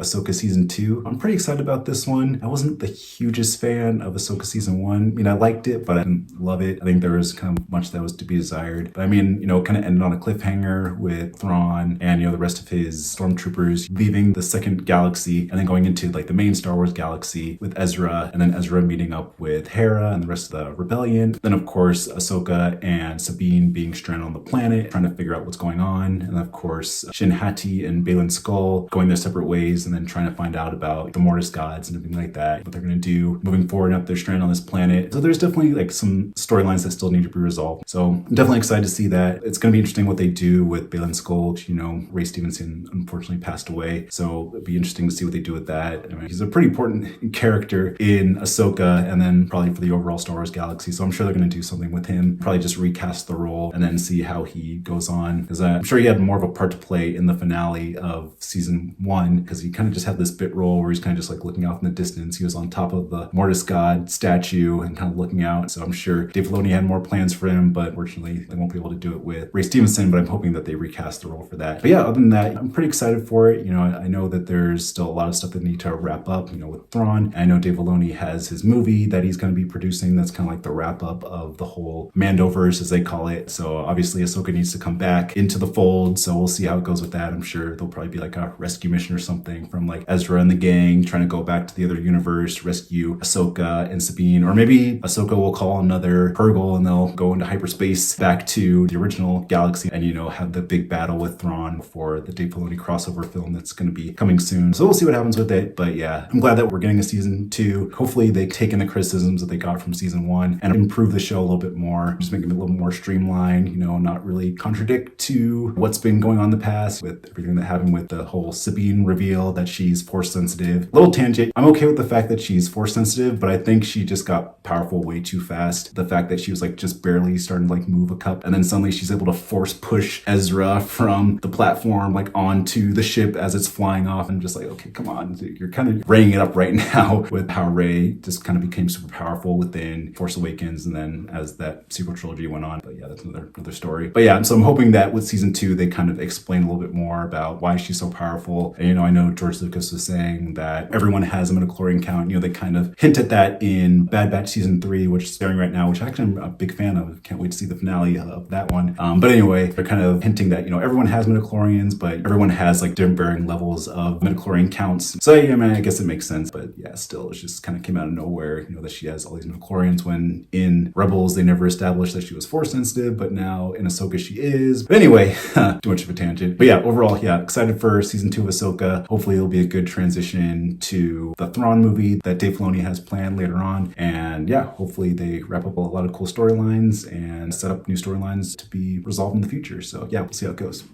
Ahsoka Season 2. I'm pretty excited about this one. I wasn't the hugest fan of Ahsoka Season 1. I mean, I liked it, but I didn't love it. I think there was kind of much that was to be desired. But I mean, kind of ended on a cliffhanger with Thrawn and, the rest of his stormtroopers leaving the second galaxy and then going into like the main Star Wars galaxy with Ezra, and then Ezra meeting up with Hera and the rest of the rebellion. Then, of course, Ahsoka and Sabine being stranded on the planet, trying to figure out what's going on. And of course, Shin Hati and Baylan Skoll going their separate ways and then trying to find out about the Mortis gods and everything like that, what they're going to do moving forward up their strand on this planet. So there's definitely like some storylines that still need to be resolved. So I'm definitely excited to see that. It's going to be interesting what they do with Baylan Skoll. Ray Stevenson unfortunately passed away. So it'd be interesting to see what they do with that. I mean, he's a pretty important character in Ahsoka and then probably for the overall Star Wars galaxy. So I'm sure they're going to do something with him, probably just recast the role and then see how he goes on. Because I'm sure he had more of a part to play in the finale of season 1, because he kind of just had this bit role where he's kind of just like looking out in the distance. He was on top of the Mortis god statue and kind of looking out. So I'm sure Dave Filoni had more plans for him, but unfortunately they won't be able to do it with Ray Stevenson, but I'm hoping that they recast the role for that. But yeah, other than that, I'm pretty excited for it. I know that there's still a lot of stuff that need to wrap up, with Thrawn. I know Dave Filoni has his movie that he's going to be producing that's kind of like the wrap up of the whole Mandoverse, as they call it. So obviously Ahsoka needs to come back into the fold. So we'll see how it goes with that. I'm sure there'll probably be like a rescue mission or something from like Ezra and the gang trying to go back to the other universe, rescue Ahsoka and Sabine, or maybe Ahsoka will call another Purgle and they'll go into hyperspace back to the original galaxy and, have the big battle with Thrawn for the Dave Filoni crossover film that's going to be coming soon. So we'll see what happens with it. But yeah, I'm glad that we're getting a season 2. Hopefully they take in the criticisms that they got from season 1 and improve the show a little bit more, just make it a little more streamlined, not really contradict to what's been going on in the past with everything that happened with the whole Sabine reveal that she's force sensitive. Little tangent. I'm okay with the fact that she's force sensitive, but I think she just got powerful way too fast. The fact that she was like just barely starting to like move a cup and then suddenly she's able to force push Ezra from the platform like onto the ship as it's flying off, and just like, okay, come on, you're kind of raying it up right now with how Rey just kind of became super powerful within Force Awakens and then as that sequel trilogy went on. But yeah, that's another story. But yeah, so I'm hoping that with season 2 they kind of explain a little bit more about why she's so powerful. And I know George Lucas was saying that everyone has a midichlorian count. They kind of hint at that in Bad Batch season 3, which is airing right now, which actually I'm a big fan of. Can't wait to see the finale of that one. But anyway, they're kind of hinting that everyone has midichlorians, but everyone has like different varying levels of midichlorian counts. So yeah, I mean, I guess it makes sense. But yeah, still, it just kind of came out of nowhere, that she has all these midichlorians when in Rebels they never established that she was force sensitive, but now in Ahsoka she is. But anyway, too much of a tangent. But yeah, overall, yeah, excited for season 2 of Ahsoka. Hopefully it'll be a good transition to the Thrawn movie that Dave Filoni has planned later on. And yeah, hopefully they wrap up a lot of cool storylines and set up new storylines to be resolved in the future. So yeah, we'll see how it goes.